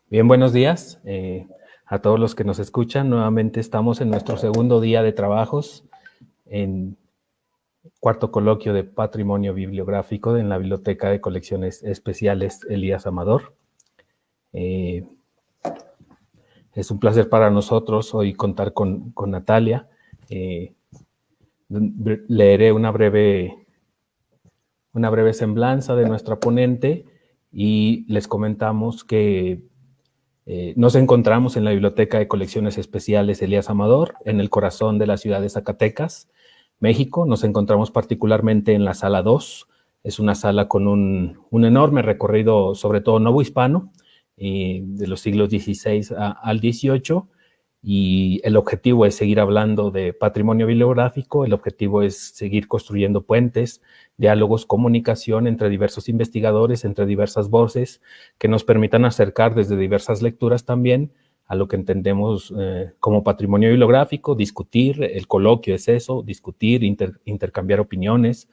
Bien, buenos días a todos los que nos escuchan. Nuevamente estamos en nuestro segundo día de trabajos en cuarto coloquio de Patrimonio Bibliográfico en la Biblioteca de Colecciones Especiales Elías Amador. Es un placer para nosotros hoy contar con Natalia. Leeré una breve semblanza de nuestra ponente y les comentamos que nos encontramos en la Biblioteca de Colecciones Especiales Elías Amador, en el corazón de la ciudad de Zacatecas, México. Nos encontramos particularmente en la sala 2. Es una sala con un enorme recorrido, sobre todo novohispano, de los siglos XVI al XVIII. Y el objetivo es seguir hablando de patrimonio bibliográfico, el objetivo es seguir construyendo puentes, diálogos, comunicación entre diversos investigadores, entre diversas voces, que nos permitan acercar desde diversas lecturas también a lo que entendemos como patrimonio bibliográfico, discutir, el coloquio es eso, discutir, intercambiar opiniones,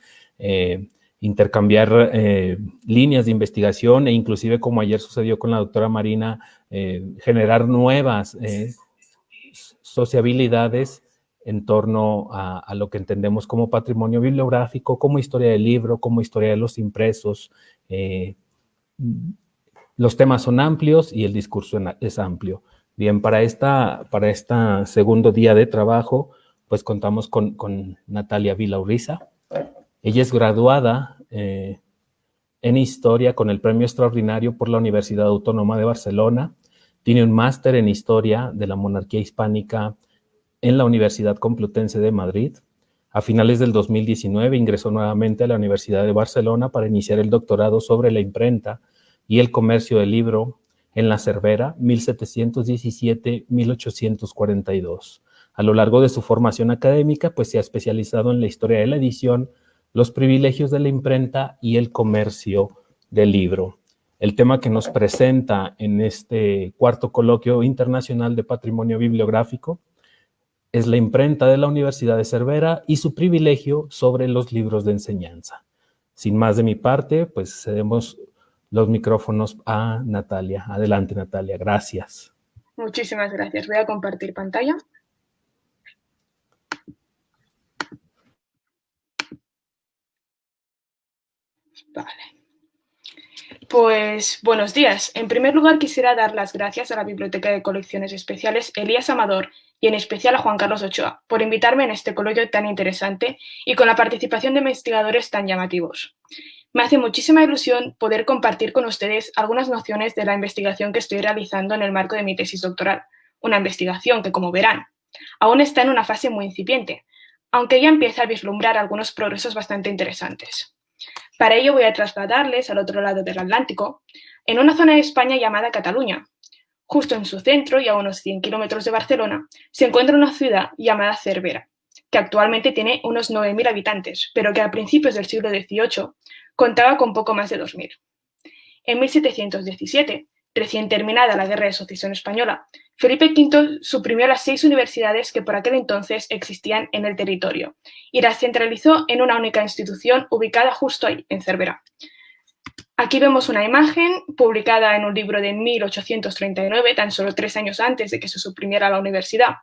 intercambiar líneas de investigación e inclusive, como ayer sucedió con la doctora Marina, generar nuevas sociabilidades en torno a lo que entendemos como patrimonio bibliográfico, como historia del libro, como historia de los impresos. Los temas son amplios y el discurso es amplio. Bien, para esta segundo día de trabajo, pues contamos con Natalia Villaurriza. Ella es graduada en Historia con el Premio Extraordinario por la Universidad Autónoma de Barcelona. Tiene un máster en Historia de la Monarquía Hispánica en la Universidad Complutense de Madrid. A finales del 2019 ingresó nuevamente a la Universidad de Barcelona para iniciar el doctorado sobre la imprenta y el comercio del libro en la Cervera, 1717-1842. A lo largo de su formación académica, pues se ha especializado en la historia de la edición, los privilegios de la imprenta y el comercio del libro. El tema que nos presenta en este cuarto coloquio internacional de patrimonio bibliográfico es la imprenta de la Universidad de Cervera y su privilegio sobre los libros de enseñanza. Sin más de mi parte, pues cedemos los micrófonos a Natalia. Adelante, Natalia. Gracias. Muchísimas gracias. Voy a compartir pantalla. Vale. Pues buenos días. En primer lugar, quisiera dar las gracias a la Biblioteca de Colecciones Especiales Elías Amador y en especial a Juan Carlos Ochoa por invitarme en este coloquio tan interesante y con la participación de investigadores tan llamativos. Me hace muchísima ilusión poder compartir con ustedes algunas nociones de la investigación que estoy realizando en el marco de mi tesis doctoral, una investigación que, como verán, aún está en una fase muy incipiente, aunque ya empieza a vislumbrar algunos progresos bastante interesantes. Para ello voy a trasladarles al otro lado del Atlántico, en una zona de España llamada Cataluña. Justo en su centro y a unos 100 kilómetros de Barcelona se encuentra una ciudad llamada Cervera, que actualmente tiene unos 9.000 habitantes, pero que a principios del siglo XVIII contaba con poco más de 2.000. En 1717, recién terminada la Guerra de Sucesión Española, Felipe V suprimió las 6 universidades que por aquel entonces existían en el territorio y las centralizó en una única institución ubicada justo ahí, en Cervera. Aquí vemos una imagen publicada en un libro de 1839, tan solo 3 años antes de que se suprimiera la universidad.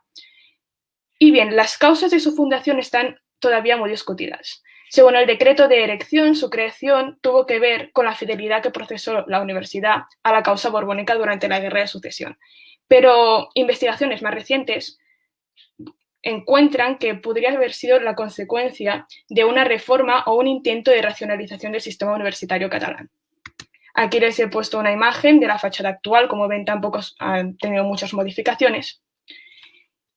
Y bien, las causas de su fundación están todavía muy discutidas. Según el decreto de erección, su creación tuvo que ver con la fidelidad que profesó la universidad a la causa borbónica durante la Guerra de Sucesión. Pero investigaciones más recientes encuentran que podría haber sido la consecuencia de una reforma o un intento de racionalización del sistema universitario catalán. Aquí les he puesto una imagen de la fachada actual, como ven tampoco han tenido muchas modificaciones.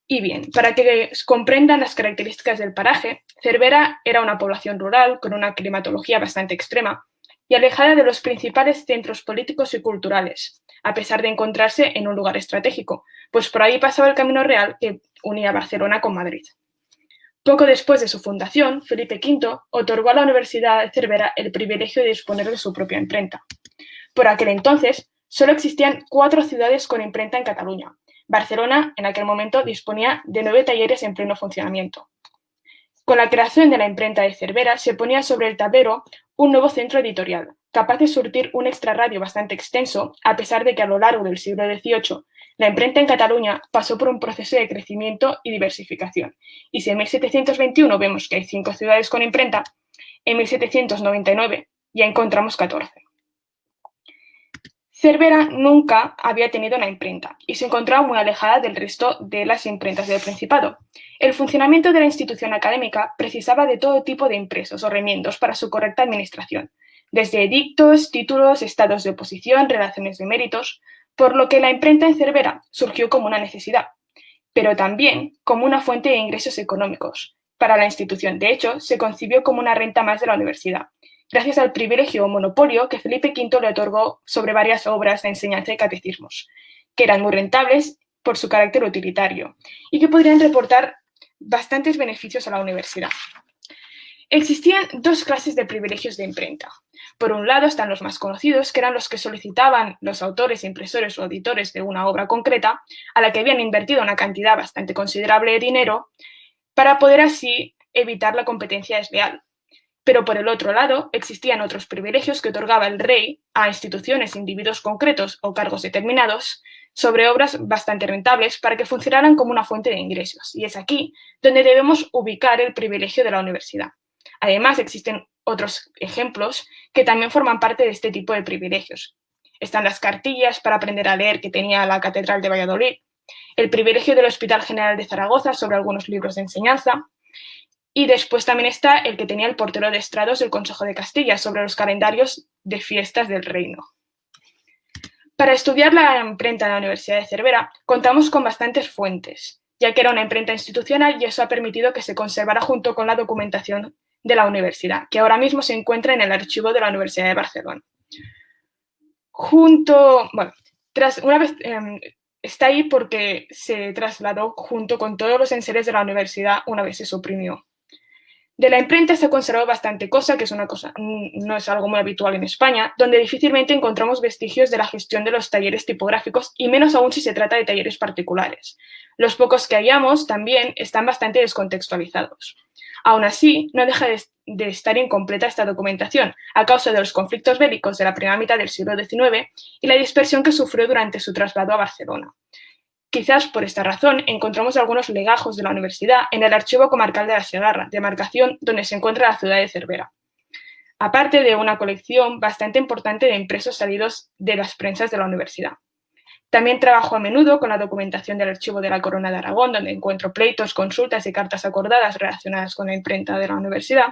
Y bien, para que comprendan las características del paraje, Cervera era una población rural con una climatología bastante extrema y alejada de los principales centros políticos y culturales, a pesar de encontrarse en un lugar estratégico, pues por ahí pasaba el camino real que unía Barcelona con Madrid. Poco después de su fundación, Felipe V otorgó a la Universidad de Cervera el privilegio de disponer de su propia imprenta. Por aquel entonces, solo existían 4 ciudades con imprenta en Cataluña. Barcelona, en aquel momento, disponía de 9 talleres en pleno funcionamiento. Con la creación de la imprenta de Cervera, se ponía sobre el tablero un nuevo centro editorial, capaz de surtir un extrarradio bastante extenso, a pesar de que a lo largo del siglo XVIII la imprenta en Cataluña pasó por un proceso de crecimiento y diversificación. Y si en 1721 vemos que hay 5 ciudades con imprenta, en 1799 ya encontramos 14. Cervera nunca había tenido una imprenta y se encontraba muy alejada del resto de las imprentas del Principado. El funcionamiento de la institución académica precisaba de todo tipo de impresos o remiendos para su correcta administración, desde edictos, títulos, estados de oposición, relaciones de méritos, por lo que la imprenta en Cervera surgió como una necesidad, pero también como una fuente de ingresos económicos para la institución. De hecho, se concibió como una renta más de la universidad, gracias al privilegio o monopolio que Felipe V le otorgó sobre varias obras de enseñanza y catecismos, que eran muy rentables por su carácter utilitario y que podrían reportar bastantes beneficios a la universidad. Existían 2 clases de privilegios de imprenta. Por un lado están los más conocidos, que eran los que solicitaban los autores, impresores o editores de una obra concreta, a la que habían invertido una cantidad bastante considerable de dinero, para poder así evitar la competencia desleal. Pero por el otro lado, existían otros privilegios que otorgaba el rey a instituciones, individuos concretos o cargos determinados sobre obras bastante rentables para que funcionaran como una fuente de ingresos. Y es aquí donde debemos ubicar el privilegio de la universidad. Además, existen otros ejemplos que también forman parte de este tipo de privilegios. Están las cartillas para aprender a leer que tenía la Catedral de Valladolid, el privilegio del Hospital General de Zaragoza sobre algunos libros de enseñanza, y después también está el que tenía el portero de estrados del Consejo de Castilla sobre los calendarios de fiestas del reino. Para estudiar la imprenta de la Universidad de Cervera, contamos con bastantes fuentes, ya que era una imprenta institucional y eso ha permitido que se conservara junto con la documentación de la universidad, que ahora mismo se encuentra en el archivo de la Universidad de Barcelona. Está ahí porque se trasladó junto con todos los enseres de la universidad una vez se suprimió. De la imprenta se ha conservado bastante cosa, que no es algo muy habitual en España, donde difícilmente encontramos vestigios de la gestión de los talleres tipográficos y menos aún si se trata de talleres particulares. Los pocos que hallamos también están bastante descontextualizados. Aún así, no deja de estar incompleta esta documentación a causa de los conflictos bélicos de la primera mitad del siglo XIX y la dispersión que sufrió durante su traslado a Barcelona. Quizás por esta razón encontramos algunos legajos de la universidad en el Archivo Comarcal de la Segarra, demarcación donde se encuentra la ciudad de Cervera, aparte de una colección bastante importante de impresos salidos de las prensas de la universidad. También trabajo a menudo con la documentación del Archivo de la Corona de Aragón, donde encuentro pleitos, consultas y cartas acordadas relacionadas con la imprenta de la universidad,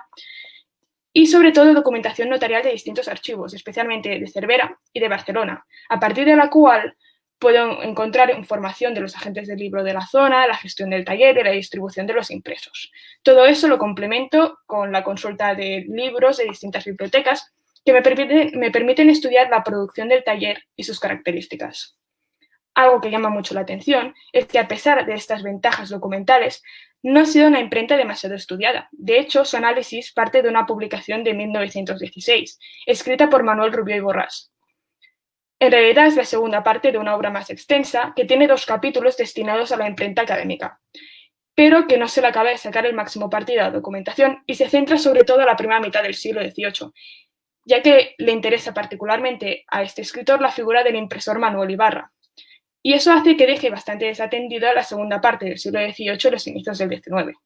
y sobre todo documentación notarial de distintos archivos, especialmente de Cervera y de Barcelona, a partir de la cual puedo encontrar información de los agentes del libro de la zona, la gestión del taller y la distribución de los impresos. Todo eso lo complemento con la consulta de libros de distintas bibliotecas que me permiten estudiar la producción del taller y sus características. Algo que llama mucho la atención es que a pesar de estas ventajas documentales, no ha sido una imprenta demasiado estudiada. De hecho, su análisis parte de una publicación de 1916, escrita por Manuel Rubió y Borrás. En realidad es la segunda parte de una obra más extensa que tiene 2 capítulos destinados a la imprenta académica, pero que no se le acaba de sacar el máximo partido a la documentación y se centra sobre todo en la primera mitad del siglo XVIII, ya que le interesa particularmente a este escritor la figura del impresor Manuel Ibarra. Y eso hace que deje bastante desatendida la segunda parte del siglo XVIII y los inicios del XIX.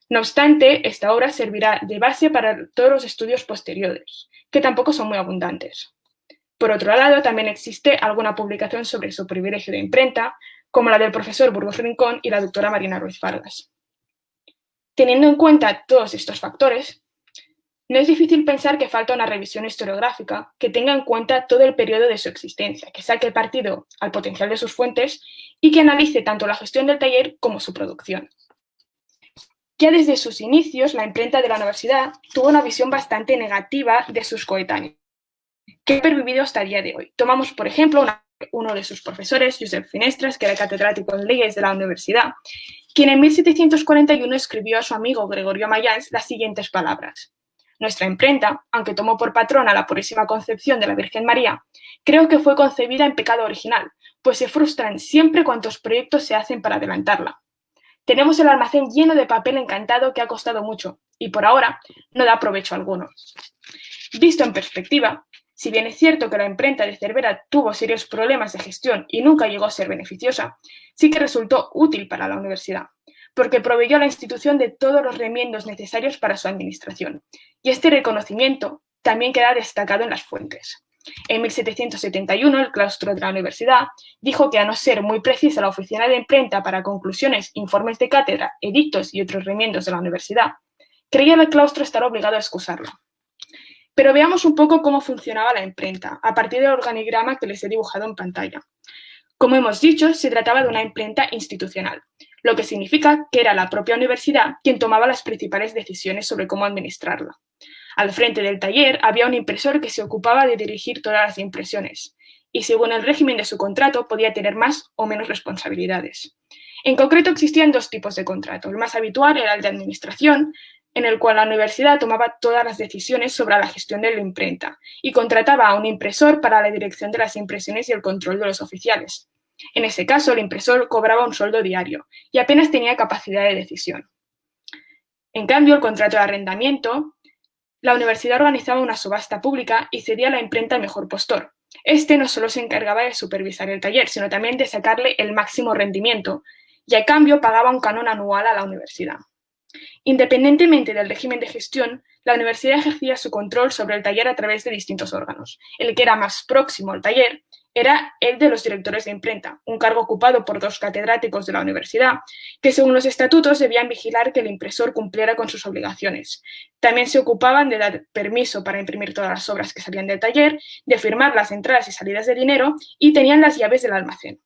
No obstante, esta obra servirá de base para todos los estudios posteriores, que tampoco son muy abundantes. Por otro lado, también existe alguna publicación sobre su privilegio de imprenta, como la del profesor Burgos Rincón y la doctora Marina Ruiz Vargas. Teniendo en cuenta todos estos factores, no es difícil pensar que falta una revisión historiográfica que tenga en cuenta todo el periodo de su existencia, que saque partido al potencial de sus fuentes y que analice tanto la gestión del taller como su producción. Ya desde sus inicios, la imprenta de la universidad tuvo una visión bastante negativa de sus coetáneos, que ha pervivido hasta el día de hoy. Tomamos, por ejemplo, uno de sus profesores, Josep Finestras, que era catedrático en leyes de la universidad, quien en 1741 escribió a su amigo Gregorio Mayans las siguientes palabras: Nuestra imprenta, aunque tomó por patrona la purísima concepción de la Virgen María, creo que fue concebida en pecado original, pues se frustran siempre cuantos proyectos se hacen para adelantarla. Tenemos el almacén lleno de papel encantado que ha costado mucho y por ahora no da provecho alguno. Visto en perspectiva, Si bien es cierto que la imprenta de Cervera tuvo serios problemas de gestión y nunca llegó a ser beneficiosa, sí que resultó útil para la universidad, porque proveyó a la institución de todos los remiendos necesarios para su administración, y este reconocimiento también queda destacado en las fuentes. En 1771, el claustro de la universidad dijo que, a no ser muy precisa la oficina de imprenta para conclusiones, informes de cátedra, edictos y otros remiendos de la universidad, creía el claustro estar obligado a excusarlo. Pero veamos un poco cómo funcionaba la imprenta, a partir del organigrama que les he dibujado en pantalla. Como hemos dicho, se trataba de una imprenta institucional, lo que significa que era la propia universidad quien tomaba las principales decisiones sobre cómo administrarla. Al frente del taller había un impresor que se ocupaba de dirigir todas las impresiones, y según el régimen de su contrato podía tener más o menos responsabilidades. En concreto existían dos tipos de contrato. El más habitual era el de administración, en el cual la universidad tomaba todas las decisiones sobre la gestión de la imprenta y contrataba a un impresor para la dirección de las impresiones y el control de los oficiales. En ese caso, el impresor cobraba un sueldo diario y apenas tenía capacidad de decisión. En cambio, el contrato de arrendamiento, la universidad organizaba una subasta pública y cedía la imprenta al mejor postor. Este no solo se encargaba de supervisar el taller, sino también de sacarle el máximo rendimiento, y a cambio pagaba un canon anual a la universidad. Independientemente del régimen de gestión, la universidad ejercía su control sobre el taller a través de distintos órganos. El que era más próximo al taller era el de los directores de imprenta, un cargo ocupado por 2 catedráticos de la universidad, que según los estatutos debían vigilar que el impresor cumpliera con sus obligaciones. También se ocupaban de dar permiso para imprimir todas las obras que salían del taller, de firmar las entradas y salidas de dinero y tenían las llaves del almacén.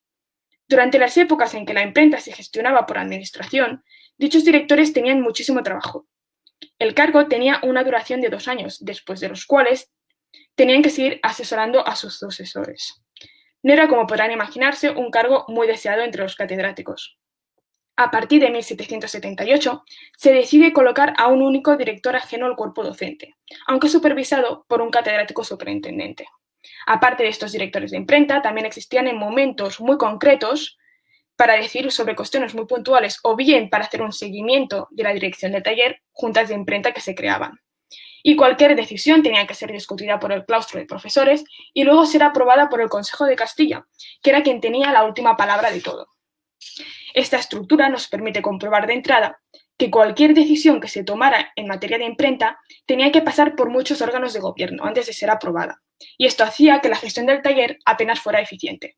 Durante las épocas en que la imprenta se gestionaba por administración, dichos directores tenían muchísimo trabajo. El cargo tenía una duración de 2 años, después de los cuales tenían que seguir asesorando a sus sucesores. No era, como podrán imaginarse, un cargo muy deseado entre los catedráticos. A partir de 1778, se decide colocar a un único director ajeno al cuerpo docente, aunque supervisado por un catedrático superintendente. Aparte de estos directores de imprenta, también existían en momentos muy concretos para decir sobre cuestiones muy puntuales o bien para hacer un seguimiento de la dirección del taller, juntas de imprenta que se creaban. Y cualquier decisión tenía que ser discutida por el claustro de profesores y luego ser aprobada por el Consejo de Castilla, que era quien tenía la última palabra de todo. Esta estructura nos permite comprobar de entrada que cualquier decisión que se tomara en materia de imprenta tenía que pasar por muchos órganos de gobierno antes de ser aprobada, y esto hacía que la gestión del taller apenas fuera eficiente.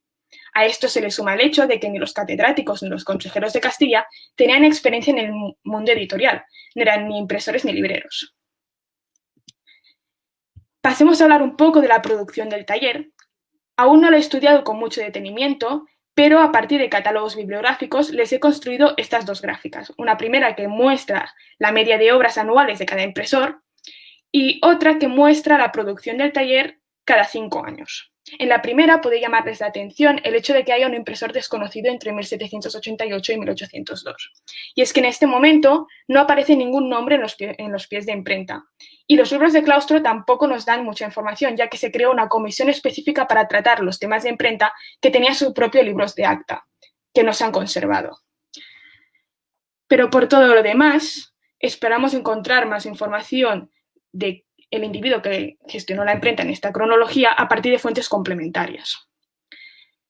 A esto se le suma el hecho de que ni los catedráticos ni los consejeros de Castilla tenían experiencia en el mundo editorial, no eran ni impresores ni libreros. Pasemos a hablar un poco de la producción del taller. Aún no lo he estudiado con mucho detenimiento, pero a partir de catálogos bibliográficos les he construido estas 2 gráficas. Una primera que muestra la media de obras anuales de cada impresor y otra que muestra la producción del taller cada 5 años. En la primera puede llamarles la atención el hecho de que haya un impresor desconocido entre 1788 y 1802. Y es que en este momento no aparece ningún nombre en los pies de imprenta. Y los libros de claustro tampoco nos dan mucha información, ya que se creó una comisión específica para tratar los temas de imprenta que tenía sus propios libros de acta, que no se han conservado. Pero por todo lo demás, esperamos encontrar más información de el individuo que gestionó la imprenta en esta cronología a partir de fuentes complementarias.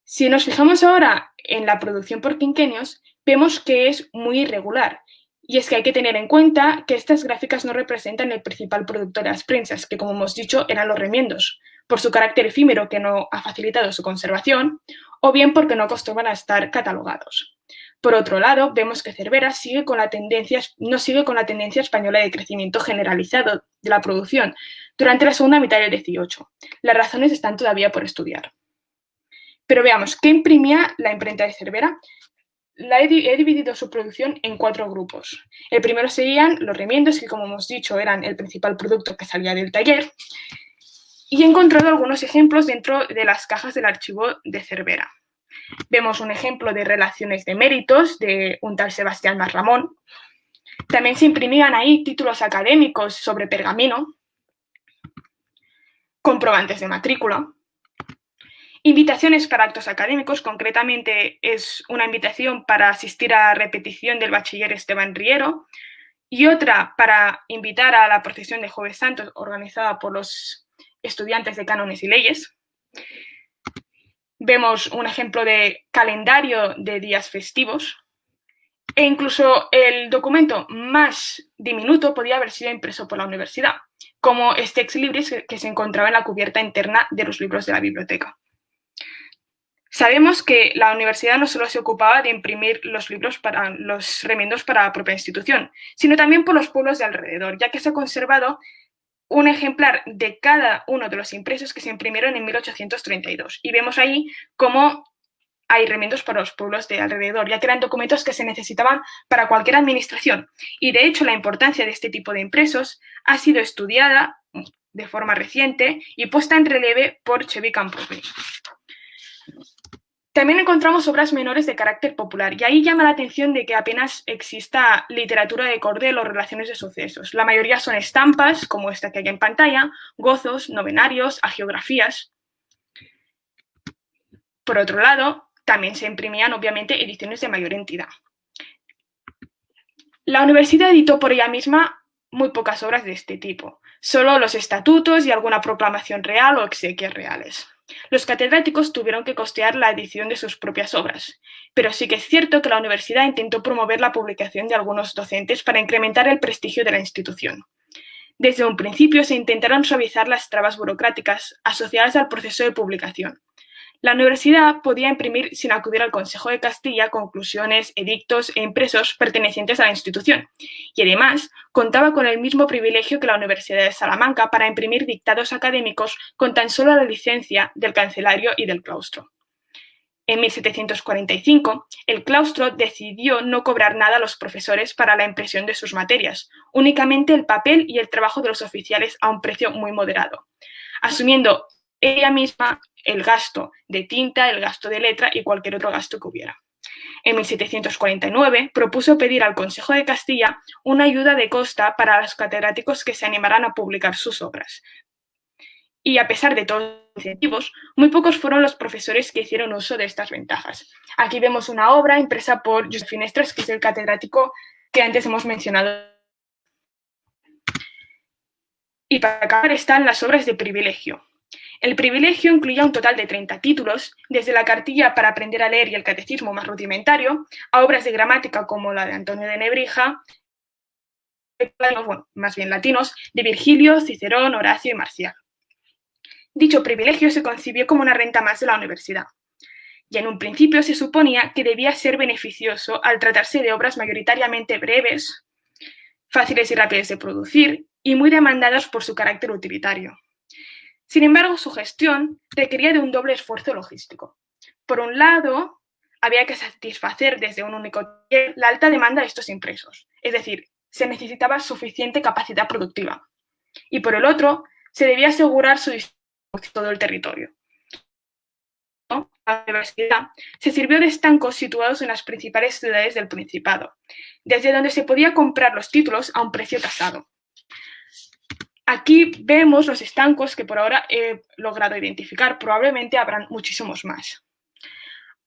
Si nos fijamos ahora en la producción por quinquenios, vemos que es muy irregular. Y es que hay que tener en cuenta que estas gráficas no representan el principal producto de las prensas, que como hemos dicho eran los remiendos, por su carácter efímero que no ha facilitado su conservación, o bien porque no acostumbran a estar catalogados. Por otro lado, vemos que Cervera no sigue con la tendencia española de crecimiento generalizado de la producción durante la segunda mitad del XVIII. Las razones están todavía por estudiar. Pero veamos, ¿qué imprimía la imprenta de Cervera? He dividido su producción en 4 grupos. El primero serían los remiendos, que como hemos dicho eran el principal producto que salía del taller, y he encontrado algunos ejemplos dentro de las cajas del archivo de Cervera. Vemos un ejemplo de relaciones de méritos de un tal Sebastián Marramón. También se imprimían ahí títulos académicos sobre pergamino, comprobantes de matrícula, invitaciones para actos académicos, concretamente es una invitación para asistir a la repetición del bachiller Esteban Riero y otra para invitar a la procesión de Jueves Santos organizada por los estudiantes de cánones y leyes. Vemos un ejemplo de calendario de días festivos. E incluso el documento más diminuto podía haber sido impreso por la universidad, como este ex libris que se encontraba en la cubierta interna de los libros de la biblioteca. Sabemos que la universidad no solo se ocupaba de imprimir los remiendos para la propia institución, sino también por los pueblos de alrededor, ya que se ha conservado un ejemplar de cada uno de los impresos que se imprimieron en 1832. Y vemos ahí cómo hay remiendos para los pueblos de alrededor, ya que eran documentos que se necesitaban para cualquier administración. Y de hecho la importancia de este tipo de impresos ha sido estudiada de forma reciente y puesta en relieve por Chevy Campopi. También encontramos obras menores de carácter popular, y ahí llama la atención de que apenas exista literatura de cordel o relaciones de sucesos. La mayoría son estampas, como esta que hay en pantalla, gozos, novenarios, hagiografías. Por otro lado, también se imprimían, obviamente, ediciones de mayor entidad. La universidad editó por ella misma muy pocas obras de este tipo, solo los estatutos y alguna proclamación real o exequias reales. Los catedráticos tuvieron que costear la edición de sus propias obras, pero sí que es cierto que la universidad intentó promover la publicación de algunos docentes para incrementar el prestigio de la institución. Desde un principio se intentaron suavizar las trabas burocráticas asociadas al proceso de publicación. La universidad podía imprimir sin acudir al Consejo de Castilla conclusiones, edictos e impresos pertenecientes a la institución, y además contaba con el mismo privilegio que la Universidad de Salamanca para imprimir dictados académicos con tan solo la licencia del cancelario y del claustro. En 1745, el claustro decidió no cobrar nada a los profesores para la impresión de sus materias, únicamente el papel y el trabajo de los oficiales a un precio muy moderado, asumiendo ella misma el gasto de tinta, el gasto de letra y cualquier otro gasto que hubiera. En 1749 propuso pedir al Consejo de Castilla una ayuda de costa para los catedráticos que se animaran a publicar sus obras. Y a pesar de todos los incentivos, muy pocos fueron los profesores que hicieron uso de estas ventajas. Aquí vemos una obra impresa por Josep Finestres, que es el catedrático que antes hemos mencionado. Y para acabar están las obras de privilegio. El privilegio incluía un total de 30 títulos, desde la cartilla para aprender a leer y el catecismo más rudimentario, a obras de gramática como la de Antonio de Nebrija, más bien latinos, de Virgilio, Cicerón, Horacio y Marcial. Dicho privilegio se concibió como una renta más de la universidad, y en un principio se suponía que debía ser beneficioso al tratarse de obras mayoritariamente breves, fáciles y rápidas de producir, y muy demandadas por su carácter utilitario. Sin embargo, su gestión requería de un doble esfuerzo logístico. Por un lado, había que satisfacer desde un único taller la alta demanda de estos impresos, es decir, se necesitaba suficiente capacidad productiva. Y por el otro, se debía asegurar su distribución por todo el territorio. La universidad se sirvió de estancos situados en las principales ciudades del Principado, desde donde se podía comprar los títulos a un precio tasado. Aquí vemos los estancos que por ahora he logrado identificar, probablemente habrán muchísimos más.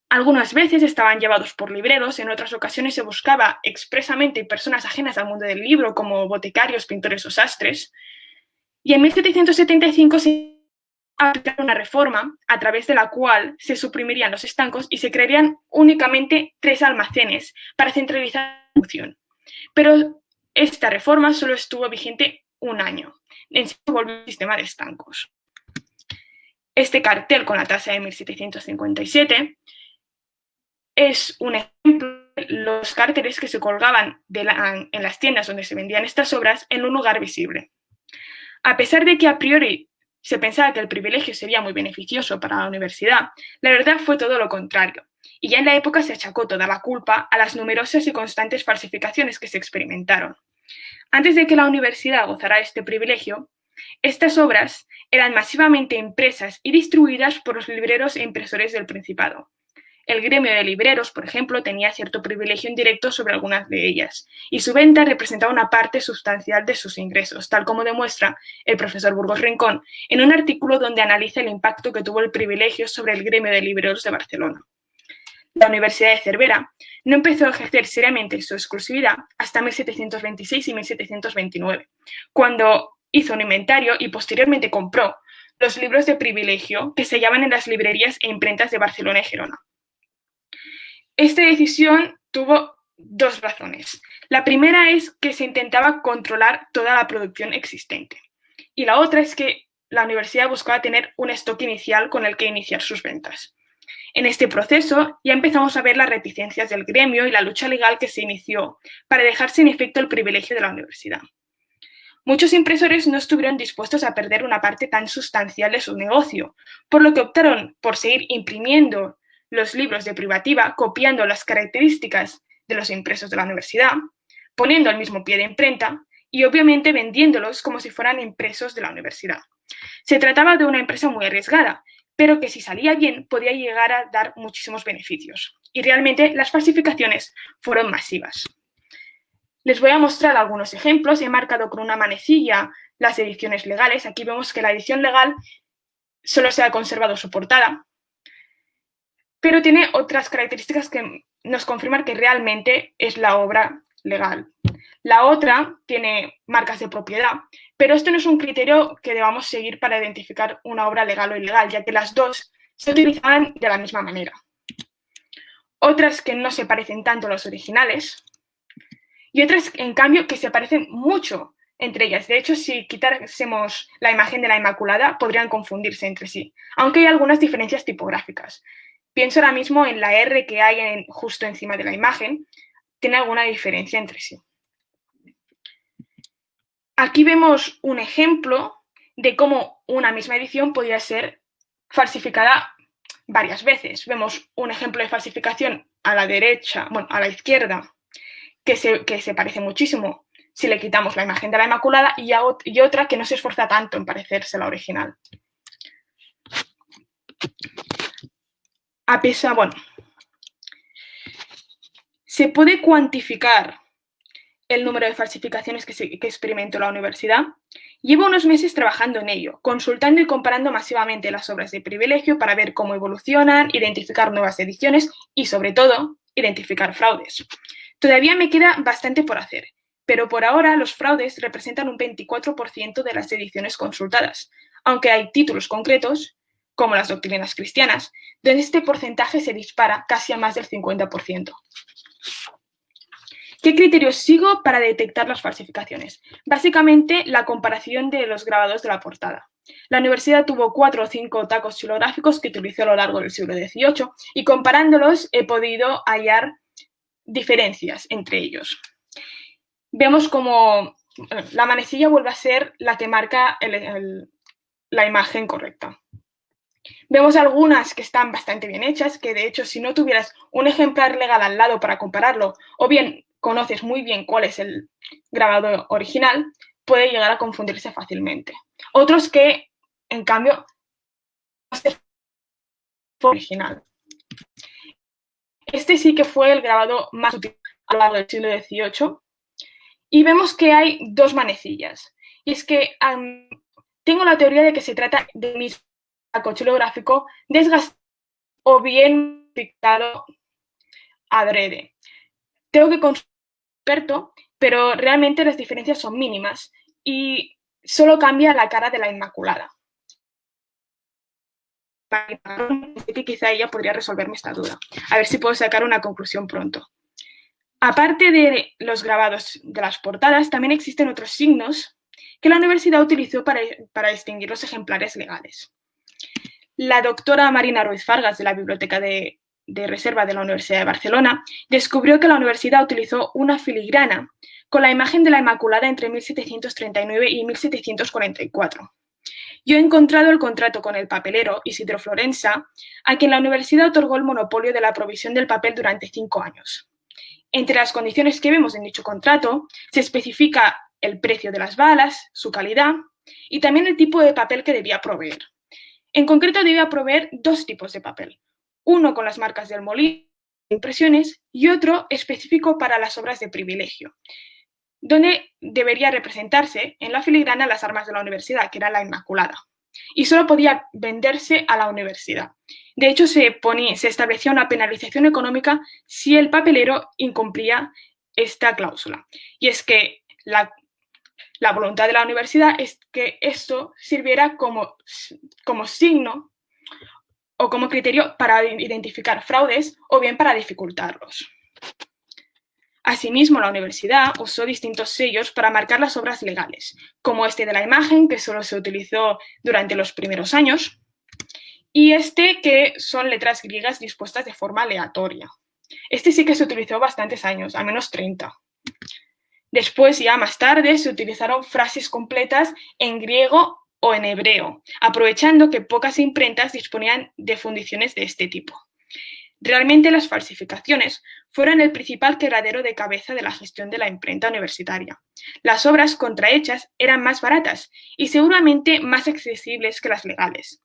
Algunas veces estaban llevados por libreros, en otras ocasiones se buscaba expresamente personas ajenas al mundo del libro, como boticarios, pintores o sastres. Y en 1775 se aplicaron una reforma a través de la cual se suprimirían los estancos y se crearían únicamente 3 almacenes para centralizar la distribución. Pero esta reforma solo estuvo vigente un año. En sí se volvió un sistema de estancos. Este cartel con la tasa de 1757 es un ejemplo de los carteles que se colgaban en las tiendas donde se vendían estas obras en un lugar visible. A pesar de que a priori se pensaba que el privilegio sería muy beneficioso para la universidad, la verdad fue todo lo contrario, y ya en la época se achacó toda la culpa a las numerosas y constantes falsificaciones que se experimentaron. Antes de que la universidad gozara de este privilegio, estas obras eran masivamente impresas y distribuidas por los libreros e impresores del Principado. El gremio de libreros, por ejemplo, tenía cierto privilegio indirecto sobre algunas de ellas, y su venta representaba una parte sustancial de sus ingresos, tal como demuestra el profesor Burgos Rincón en un artículo donde analiza el impacto que tuvo el privilegio sobre el gremio de libreros de Barcelona. La Universidad de Cervera no empezó a ejercer seriamente su exclusividad hasta 1726 y 1729, cuando hizo un inventario y posteriormente compró los libros de privilegio que se hallaban en las librerías e imprentas de Barcelona y Gerona. Esta decisión tuvo dos razones. La primera es que se intentaba controlar toda la producción existente. Y la otra es que la universidad buscaba tener un stock inicial con el que iniciar sus ventas. En este proceso ya empezamos a ver las reticencias del gremio y la lucha legal que se inició para dejar sin efecto el privilegio de la universidad. Muchos impresores no estuvieron dispuestos a perder una parte tan sustancial de su negocio, por lo que optaron por seguir imprimiendo los libros de privativa, copiando las características de los impresos de la universidad, poniendo el mismo pie de imprenta y obviamente vendiéndolos como si fueran impresos de la universidad. Se trataba de una empresa muy arriesgada, pero que si salía bien podía llegar a dar muchísimos beneficios. Y realmente las falsificaciones fueron masivas. Les voy a mostrar algunos ejemplos. He marcado con una manecilla las ediciones legales. Aquí vemos que la edición legal solo se ha conservado su portada, pero tiene otras características que nos confirman que realmente es la obra legal. La otra tiene marcas de propiedad, pero esto no es un criterio que debamos seguir para identificar una obra legal o ilegal, ya que las dos se utilizaban de la misma manera. Otras que no se parecen tanto a los originales y otras, en cambio, que se parecen mucho entre ellas. De hecho, si quitásemos la imagen de la Inmaculada, podrían confundirse entre sí, aunque hay algunas diferencias tipográficas. Pienso ahora mismo en la R que hay justo encima de la imagen, tiene alguna diferencia entre sí. Aquí vemos un ejemplo de cómo una misma edición podía ser falsificada varias veces. Vemos un ejemplo de falsificación a la derecha, bueno, a la izquierda, que se parece muchísimo si le quitamos la imagen de la Inmaculada, y otra que no se esfuerza tanto en parecerse a la original. Se puede cuantificar el número de falsificaciones que experimentó la universidad. Llevo unos meses trabajando en ello, consultando y comparando masivamente las obras de privilegio para ver cómo evolucionan, identificar nuevas ediciones y, sobre todo, identificar fraudes. Todavía me queda bastante por hacer, pero por ahora los fraudes representan un 24% de las ediciones consultadas, aunque hay títulos concretos, como las doctrinas cristianas, donde este porcentaje se dispara casi a más del 50%. ¿Qué criterios sigo para detectar las falsificaciones? Básicamente, la comparación de los grabados de la portada. La universidad tuvo 4 o 5 tacos xilográficos que utilizó a lo largo del siglo XVIII y comparándolos he podido hallar diferencias entre ellos. Vemos como la manecilla vuelve a ser la que marca la imagen correcta. Vemos algunas que están bastante bien hechas, que de hecho si no tuvieras un ejemplar legal al lado para compararlo, o bien conoces muy bien cuál es el grabado original, puede llegar a confundirse fácilmente. Otros que, en cambio, no es original. Este sí que fue el grabado más utilizado a lo largo del siglo XVIII. Y vemos que hay dos manecillas. Y es que tengo la teoría de que se trata de un mismo taco xilográfico desgastado o bien picado adrede. Tengo que consultar a un experto, pero realmente las diferencias son mínimas y solo cambia la cara de la Inmaculada. Quizá ella podría resolverme esta duda. A ver si puedo sacar una conclusión pronto. Aparte de los grabados de las portadas, también existen otros signos que la universidad utilizó para distinguir los ejemplares legales. La doctora Marina Ruiz Fargas, de la Biblioteca de Reserva de la Universidad de Barcelona, descubrió que la universidad utilizó una filigrana con la imagen de la Inmaculada entre 1739 y 1744. Yo he encontrado el contrato con el papelero Isidro Florensa, a quien la universidad otorgó el monopolio de la provisión del papel durante 5 años. Entre las condiciones que vemos en dicho contrato se especifica el precio de las balas, su calidad y también el tipo de papel que debía proveer. En concreto, debía proveer 2 tipos de papel, uno con las marcas del molino de impresiones y otro específico para las obras de privilegio, donde debería representarse en la filigrana las armas de la universidad, que era la Inmaculada, y solo podía venderse a la universidad. De hecho, se establecía una penalización económica si el papelero incumplía esta cláusula. Y es que La voluntad de la universidad es que esto sirviera como signo o como criterio para identificar fraudes o bien para dificultarlos. Asimismo, la universidad usó distintos sellos para marcar las obras legales, como este de la imagen, que solo se utilizó durante los primeros años, y este que son letras griegas dispuestas de forma aleatoria. Este sí que se utilizó bastantes años, al menos 30. Después, ya más tarde, se utilizaron frases completas en griego o en hebreo, aprovechando que pocas imprentas disponían de fundiciones de este tipo. Realmente las falsificaciones fueron el principal quebradero de cabeza de la gestión de la imprenta universitaria. Las obras contrahechas eran más baratas y seguramente más accesibles que las legales.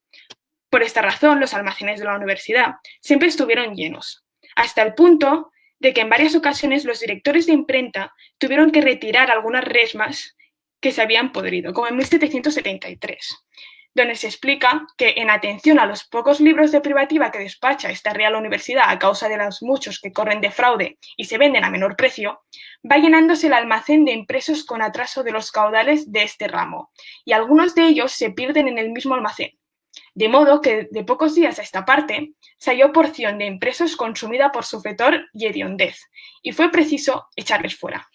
Por esta razón, los almacenes de la universidad siempre estuvieron llenos, hasta el punto de que en varias ocasiones los directores de imprenta tuvieron que retirar algunas resmas que se habían podrido, como en 1773, donde se explica que, en atención a los pocos libros de privativa que despacha esta Real Universidad a causa de los muchos que corren de fraude y se venden a menor precio, va llenándose el almacén de impresos con atraso de los caudales de este ramo, y algunos de ellos se pierden en el mismo almacén. De modo que, de pocos días a esta parte, se halló porción de impresos consumida por su fetor y hediondez, y fue preciso echarles fuera.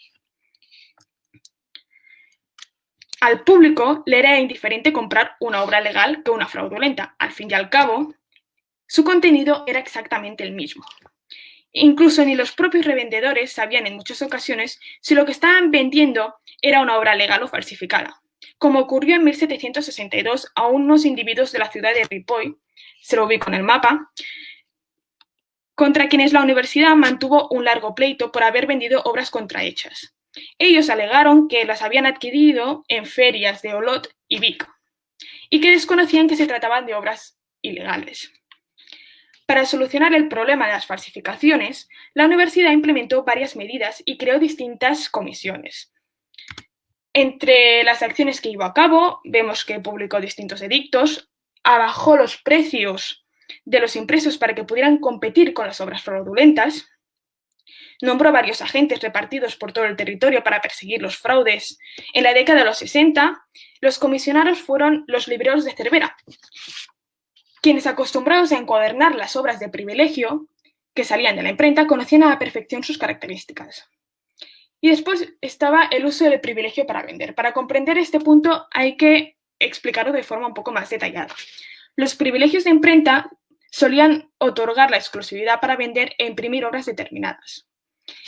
Al público le era indiferente comprar una obra legal que una fraudulenta. Al fin y al cabo, su contenido era exactamente el mismo. Incluso ni los propios revendedores sabían en muchas ocasiones si lo que estaban vendiendo era una obra legal o falsificada, como ocurrió en 1762 a unos individuos de la ciudad de Ripoll, se lo ubico en el mapa, contra quienes la universidad mantuvo un largo pleito por haber vendido obras contrahechas. Ellos alegaron que las habían adquirido en ferias de Olot y Vic, y que desconocían que se trataban de obras ilegales. Para solucionar el problema de las falsificaciones, la universidad implementó varias medidas y creó distintas comisiones. Entre las acciones que llevó a cabo, vemos que publicó distintos edictos, abajó los precios de los impresos para que pudieran competir con las obras fraudulentas, nombró varios agentes repartidos por todo el territorio para perseguir los fraudes. En la década de los 60, los comisionados fueron los libreros de Cervera, quienes, acostumbrados a encuadernar las obras de privilegio que salían de la imprenta, conocían a la perfección sus características. Y después estaba el uso del privilegio para vender. Para comprender este punto hay que explicarlo de forma un poco más detallada. Los privilegios de imprenta solían otorgar la exclusividad para vender e imprimir obras determinadas.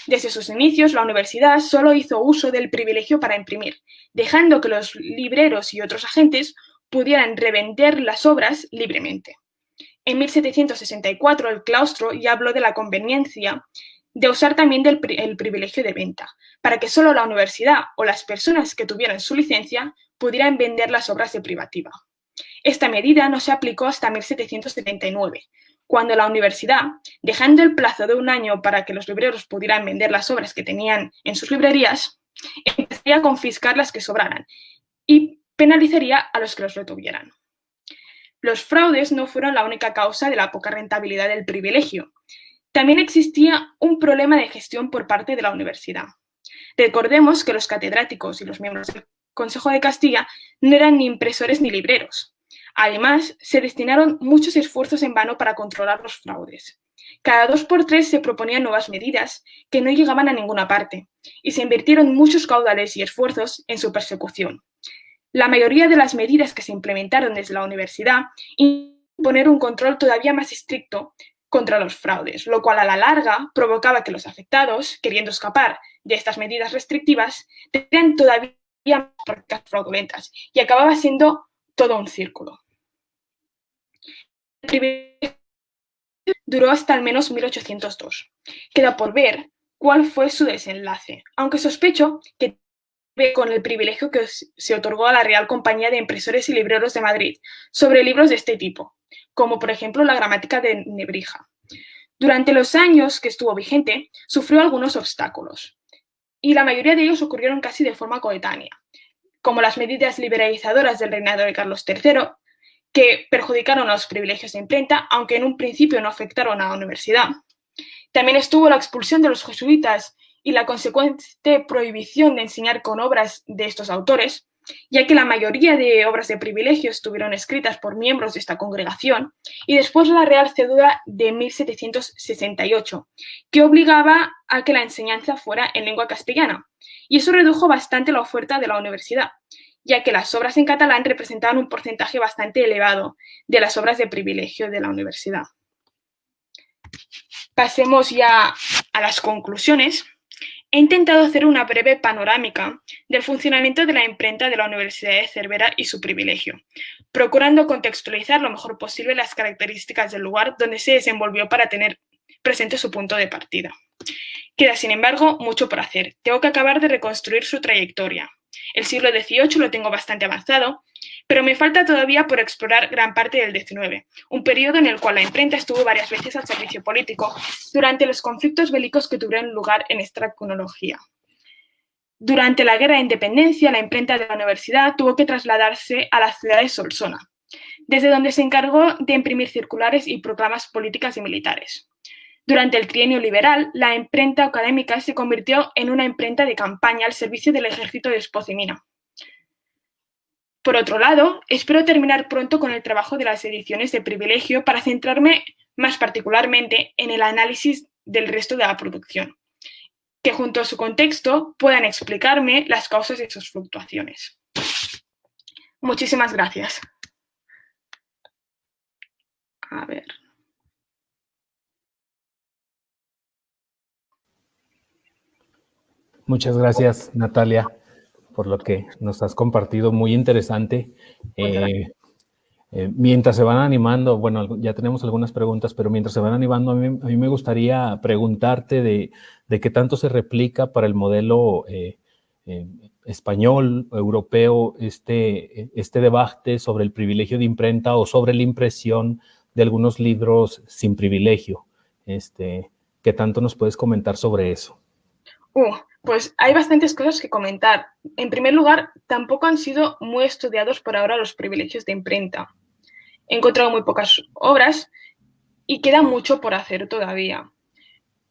Desde sus inicios, la universidad solo hizo uso del privilegio para imprimir, dejando que los libreros y otros agentes pudieran revender las obras libremente. En 1764, el claustro ya habló de la conveniencia de usar también el privilegio de venta, para que solo la universidad o las personas que tuvieran su licencia pudieran vender las obras de privativa. Esta medida no se aplicó hasta 1779, cuando la universidad, dejando el plazo de un año para que los libreros pudieran vender las obras que tenían en sus librerías, empezaría a confiscar las que sobraran y penalizaría a los que los retuvieran. Los fraudes no fueron la única causa de la poca rentabilidad del privilegio. También existía un problema de gestión por parte de la universidad. Recordemos que los catedráticos y los miembros del Consejo de Castilla no eran ni impresores ni libreros. Además, se destinaron muchos esfuerzos en vano para controlar los fraudes. Cada 2 por 3 se proponían nuevas medidas que no llegaban a ninguna parte, y se invirtieron muchos caudales y esfuerzos en su persecución. La mayoría de las medidas que se implementaron desde la universidad imponer un control todavía más estricto contra los fraudes, lo cual a la larga provocaba que los afectados, queriendo escapar de estas medidas restrictivas, tenían todavía más prácticas fraudulentas y acababa siendo todo un círculo. El privilegio duró hasta al menos 1802. Queda por ver cuál fue su desenlace, aunque sospecho que con el privilegio que se otorgó a la Real Compañía de Impresores y Libreros de Madrid sobre libros de este tipo, como por ejemplo la Gramática de Nebrija. Durante los años que estuvo vigente, sufrió algunos obstáculos, y la mayoría de ellos ocurrieron casi de forma coetánea, como las medidas liberalizadoras del reinado de Carlos III, que perjudicaron a los privilegios de imprenta, aunque en un principio no afectaron a la universidad. También estuvo la expulsión de los jesuitas y la consecuente prohibición de enseñar con obras de estos autores, ya que la mayoría de obras de privilegio estuvieron escritas por miembros de esta congregación, y después la Real Cédula de 1768, que obligaba a que la enseñanza fuera en lengua castellana, y eso redujo bastante la oferta de la universidad, ya que las obras en catalán representaban un porcentaje bastante elevado de las obras de privilegio de la universidad. Pasemos ya a las conclusiones. He intentado hacer una breve panorámica del funcionamiento de la imprenta de la Universidad de Cervera y su privilegio, procurando contextualizar lo mejor posible las características del lugar donde se desenvolvió para tener presente su punto de partida. Queda, sin embargo, mucho por hacer. Tengo que acabar de reconstruir su trayectoria. El siglo XVIII lo tengo bastante avanzado, pero me falta todavía por explorar gran parte del XIX, un periodo en el cual la imprenta estuvo varias veces al servicio político durante los conflictos bélicos que tuvieron lugar en esta cronología. Durante la Guerra de Independencia, la imprenta de la universidad tuvo que trasladarse a la ciudad de Solsona, desde donde se encargó de imprimir circulares y proclamas políticas y militares. Durante el trienio liberal, la imprenta académica se convirtió en una imprenta de campaña al servicio del ejército de Espoz y Mina. Por otro lado, espero terminar pronto con el trabajo de las ediciones de privilegio para centrarme más particularmente en el análisis del resto de la producción, que junto a su contexto puedan explicarme las causas de sus fluctuaciones. Muchísimas gracias. A ver. Muchas gracias, Natalia, por lo que nos has compartido. Muy interesante. Mientras se van animando, bueno, ya tenemos algunas preguntas, pero mientras se van animando, a mí me gustaría preguntarte de qué tanto se replica para el modelo español, europeo, este debate sobre el privilegio de imprenta o sobre la impresión de algunos libros sin privilegio. ¿Qué tanto nos puedes comentar sobre eso? Pues hay bastantes cosas que comentar. En primer lugar, tampoco han sido muy estudiados por ahora los privilegios de imprenta. He encontrado muy pocas obras y queda mucho por hacer todavía.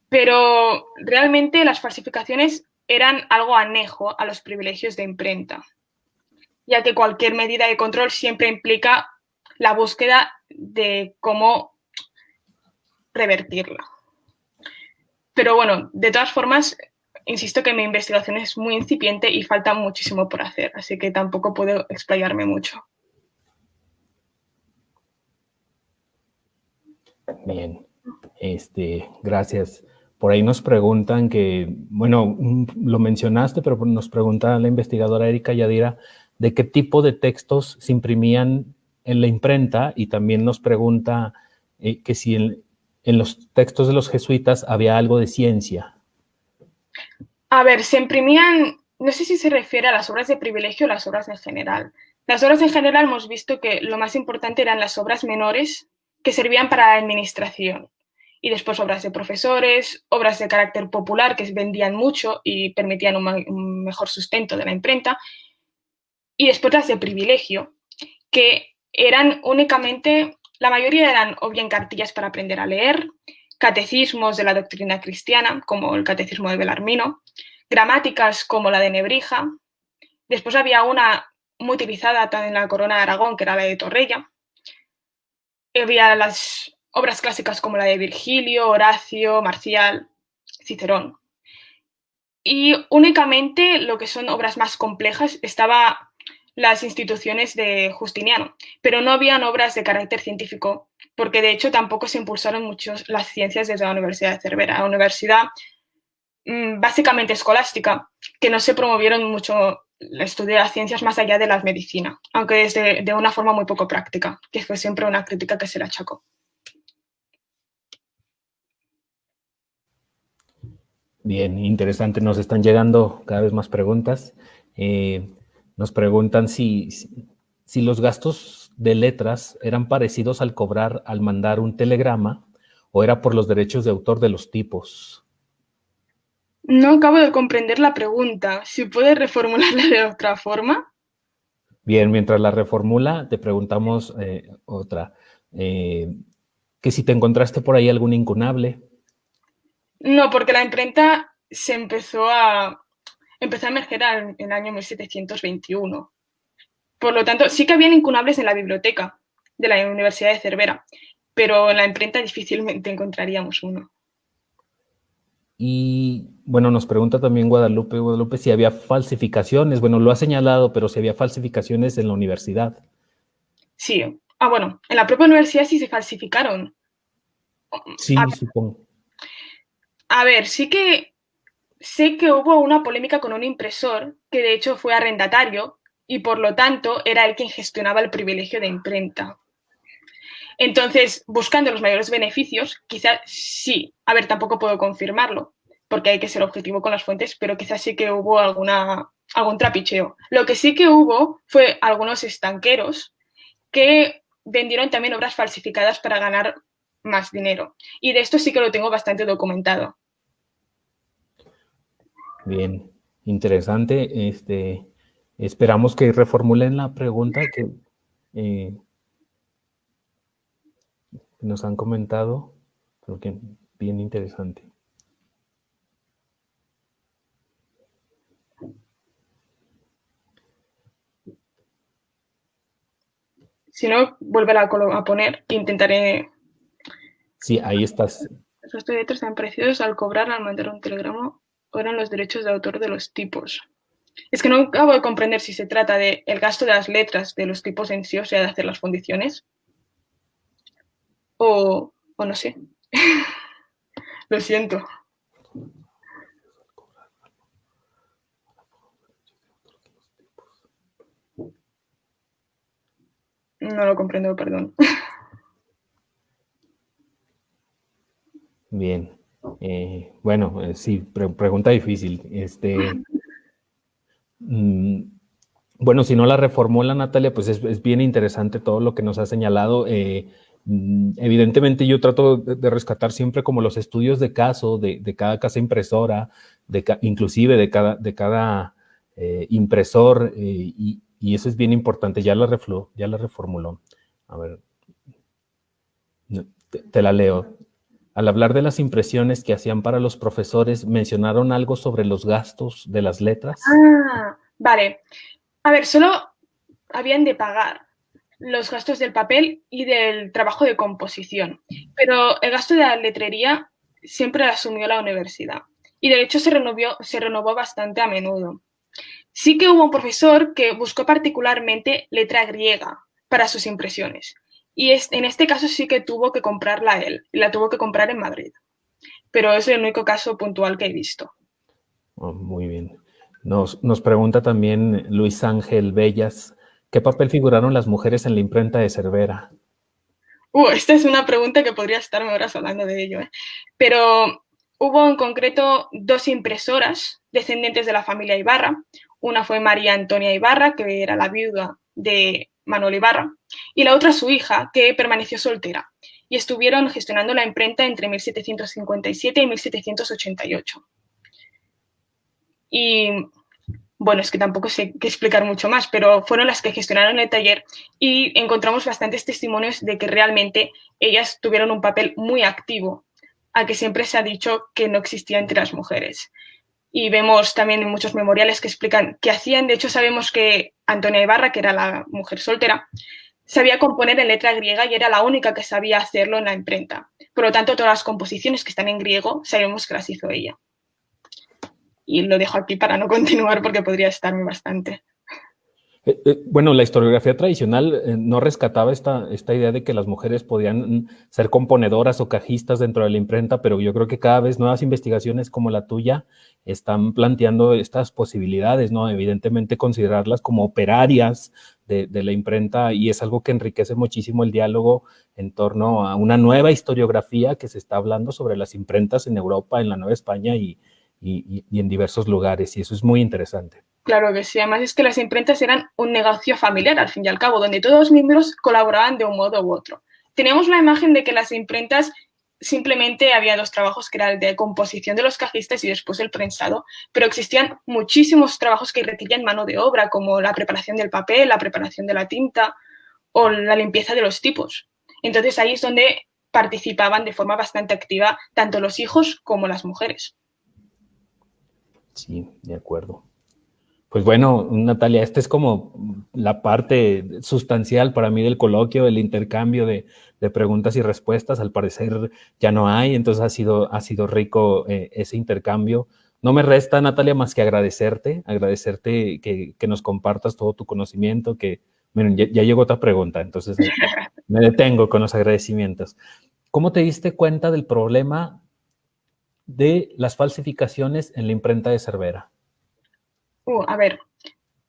Pero realmente las falsificaciones eran algo anejo a los privilegios de imprenta, ya que cualquier medida de control siempre implica la búsqueda de cómo revertirla. Pero bueno, de todas formas, insisto que mi investigación es muy incipiente y falta muchísimo por hacer, así que tampoco puedo explayarme mucho. Bien, gracias. Por ahí nos preguntan que, bueno, lo mencionaste, pero nos pregunta la investigadora Erika Yadira de qué tipo de textos se imprimían en la imprenta, y también nos pregunta que si en los textos de los jesuitas había algo de ciencia. A ver, se imprimían, no sé si se refiere a las obras de privilegio o las obras en general. Las obras en general hemos visto que lo más importante eran las obras menores que servían para la administración, y después obras de profesores, obras de carácter popular que vendían mucho y permitían un mejor sustento de la imprenta, y después las de privilegio, que eran únicamente, la mayoría eran o bien cartillas para aprender a leer, catecismos de la doctrina cristiana, como el Catecismo de Belarmino, gramáticas como la de Nebrija. Después había una muy utilizada en la Corona de Aragón, que era la de Torrella. Había las obras clásicas como la de Virgilio, Horacio, Marcial, Cicerón. Y únicamente lo que son obras más complejas estaba las instituciones de Justiniano, pero no habían obras de carácter científico, porque de hecho tampoco se impulsaron mucho las ciencias desde la Universidad de Cervera, una universidad básicamente escolástica, que no se promovieron mucho el estudio de las ciencias más allá de la medicina, aunque desde de una forma muy poco práctica, que fue siempre una crítica que se le achacó. Bien, interesante. Nos están llegando cada vez más preguntas. Nos preguntan si los gastos de letras eran parecidos al cobrar al mandar un telegrama o era por los derechos de autor de los tipos. No acabo de comprender la pregunta. ¿Si puedes reformularla de otra forma? Bien, mientras la reformula, te preguntamos otra. Que si te encontraste por ahí algún incunable. No, porque la imprenta empezó a emerger en el año 1721. Por lo tanto, sí que habían incunables en la biblioteca de la Universidad de Cervera, pero en la imprenta difícilmente encontraríamos uno. Y bueno, nos pregunta también Guadalupe, si había falsificaciones. Bueno, lo ha señalado, pero si había falsificaciones en la universidad. Sí. Bueno, en la propia universidad sí se falsificaron. Sí, supongo. A ver, sí que sé que hubo una polémica con un impresor que de hecho fue arrendatario y por lo tanto era él quien gestionaba el privilegio de imprenta. Entonces, buscando los mayores beneficios, quizás sí. A ver, tampoco puedo confirmarlo, porque hay que ser objetivo con las fuentes, pero quizás sí que hubo algún trapicheo. Lo que sí que hubo fue algunos estanqueros que vendieron también obras falsificadas para ganar más dinero. Y de esto sí que lo tengo bastante documentado. Bien, interesante. Esperamos que reformulen la pregunta eh, que nos han comentado. Creo que bien interesante. Si no, vuélvela a poner e intentaré. Sí, ahí estás. Los gastos de letras están parecidos al cobrar al mandar un telegrama o eran los derechos de autor de los tipos. Es que no acabo de comprender si se trata del gasto de las letras de los tipos en sí, o sea, de hacer las fundiciones, o no sé. Lo siento. No lo comprendo, perdón. Bien. Bueno, sí, pregunta difícil. Bueno, si no la reformula Natalia, pues es bien interesante todo lo que nos ha señalado. Evidentemente yo trato de rescatar siempre como los estudios de caso de cada casa impresora, inclusive de cada impresor, y eso es bien importante. Ya la reformuló. A ver, te la leo. Al hablar de las impresiones que hacían para los profesores, ¿mencionaron algo sobre los gastos de las letras? Vale. A ver, solo habían de pagar los gastos del papel y del trabajo de composición, pero el gasto de la letrería siempre lo asumió la universidad y de hecho se renovó bastante a menudo. Sí que hubo un profesor que buscó particularmente letra griega para sus impresiones y en este caso sí que tuvo que comprarla él y la tuvo que comprar en Madrid, pero es el único caso puntual que he visto. Oh, muy bien. Nos pregunta también Luis Ángel Bellas, ¿qué papel figuraron las mujeres en la imprenta de Cervera? Esta es una pregunta que podría estarme horas hablando de ello, ¿eh? Pero hubo en concreto dos impresoras descendientes de la familia Ibarra. Una fue María Antonia Ibarra, que era la viuda de Manuel Ibarra, y la otra su hija, que permaneció soltera. Y estuvieron gestionando la imprenta entre 1757 y 1788. Y bueno, es que tampoco sé qué explicar mucho más, pero fueron las que gestionaron el taller y encontramos bastantes testimonios de que realmente ellas tuvieron un papel muy activo, al que siempre se ha dicho que no existía entre las mujeres. Y vemos también en muchos memoriales que explican qué hacían. De hecho, sabemos que Antonia Ibarra, que era la mujer soltera, sabía componer en letra griega y era la única que sabía hacerlo en la imprenta. Por lo tanto, todas las composiciones que están en griego sabemos que las hizo ella. Y lo dejo aquí para no continuar porque podría estarme bastante. Bueno, la historiografía tradicional no rescataba esta idea de que las mujeres podían ser componedoras o cajistas dentro de la imprenta, pero yo creo que cada vez nuevas investigaciones como la tuya están planteando estas posibilidades, ¿no? Evidentemente considerarlas como operarias de la imprenta, y es algo que enriquece muchísimo el diálogo en torno a una nueva historiografía que se está hablando sobre las imprentas en Europa, en la Nueva España y en diversos lugares, y eso es muy interesante. Claro que sí, además es que las imprentas eran un negocio familiar al fin y al cabo, donde todos los miembros colaboraban de un modo u otro. Teníamos la imagen de que las imprentas simplemente había dos trabajos, que era el de composición de los cajistas y después el prensado, pero existían muchísimos trabajos que requerían mano de obra, como la preparación del papel, la preparación de la tinta o la limpieza de los tipos. Entonces ahí es donde participaban de forma bastante activa tanto los hijos como las mujeres. Sí, de acuerdo. Pues bueno, Natalia, esta es como la parte sustancial para mí del coloquio, el intercambio de preguntas y respuestas. Al parecer ya no hay, entonces ha sido rico ese intercambio. No me resta, Natalia, más que agradecerte que nos compartas todo tu conocimiento, que, miren, ya llegó otra pregunta, entonces me detengo con los agradecimientos. ¿Cómo te diste cuenta del problema de las falsificaciones en la imprenta de Cervera? A ver,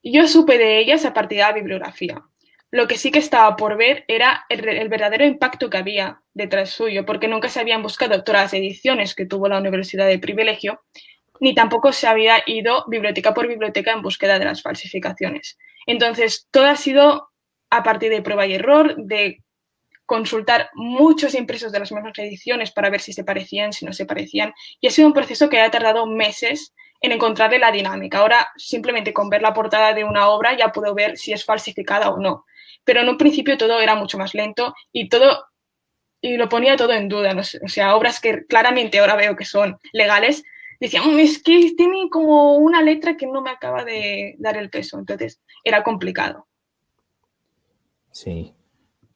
yo supe de ellas a partir de la bibliografía. Lo que sí que estaba por ver era el verdadero impacto que había detrás suyo, porque nunca se habían buscado todas las ediciones que tuvo la Universidad de Privilegio, ni tampoco se había ido biblioteca por biblioteca en búsqueda de las falsificaciones. Entonces, todo ha sido a partir de prueba y error, de consultar muchos impresos de las mismas ediciones para ver si se parecían, si no se parecían, y ha sido un proceso que ha tardado meses en encontrarle la dinámica. Ahora, simplemente con ver la portada de una obra ya puedo ver si es falsificada o no. Pero en un principio todo era mucho más lento y lo ponía todo en duda. ¿No? O sea, obras que claramente ahora veo que son legales, decían, es que tiene como una letra que no me acaba de dar el peso. Entonces, era complicado. Sí.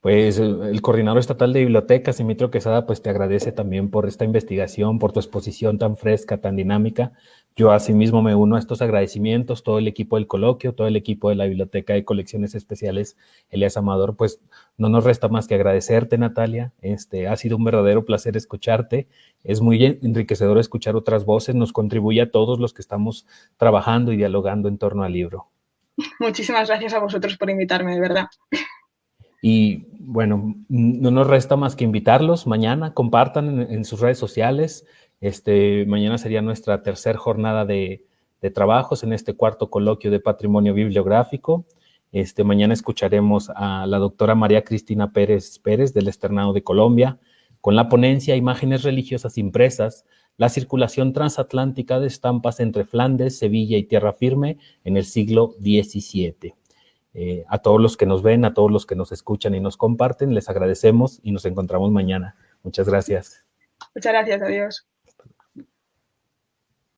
Pues el coordinador estatal de bibliotecas, Dimitrio Quesada, pues te agradece también por esta investigación, por tu exposición tan fresca, tan dinámica. Yo asimismo me uno a estos agradecimientos, todo el equipo del coloquio, todo el equipo de la Biblioteca de Colecciones Especiales Elías Amador, pues no nos resta más que agradecerte, Natalia. Ha sido un verdadero placer escucharte. Es muy enriquecedor escuchar otras voces, nos contribuye a todos los que estamos trabajando y dialogando en torno al libro. Muchísimas gracias a vosotros por invitarme, de verdad. Y bueno, no nos resta más que invitarlos mañana, compartan en sus redes sociales. Mañana sería nuestra tercera jornada de trabajos en este cuarto coloquio de patrimonio bibliográfico. Mañana escucharemos a la doctora María Cristina Pérez Pérez del Externado de Colombia con la ponencia Imágenes religiosas impresas, la circulación transatlántica de estampas entre Flandes, Sevilla y Tierra Firme en el siglo XVII. A todos los que nos ven, a todos los que nos escuchan y nos comparten, les agradecemos y nos encontramos mañana. Muchas gracias. Muchas gracias, adiós.